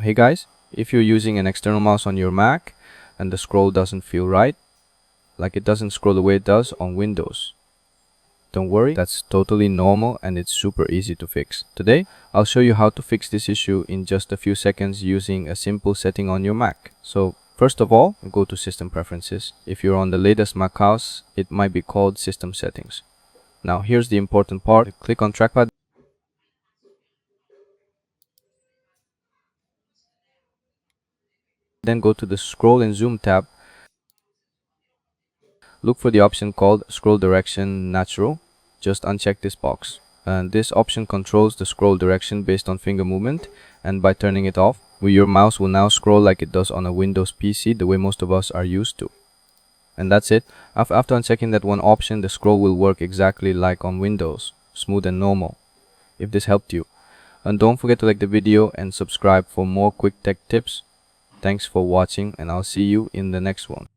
Hey guys, if you're using an external mouse on your Mac and the scroll doesn't feel right, like it doesn't scroll the way it does on Windows, don't worry, that's totally normal and it's super easy to fix. Today, I'll show you how to fix this issue in just a few seconds using a simple setting on your Mac. So first of all, go to System Preferences. If you're on the latest Mac OS, it might be called System Settings. Now here's the important part. Click on Trackpad. Then go to the Scroll and Zoom tab. Look for the option called Scroll Direction Natural. Just uncheck this box. And this option controls the scroll direction based on finger movement, and by turning it off, your mouse will now scroll like it does on a Windows PC, the way most of us are used to. And that's it. After unchecking that one option, the scroll will work exactly like on Windows, smooth and normal. If this helped you. And don't forget to like the video and subscribe for more quick tech tips. Thanks for watching, and I'll see you in the next one.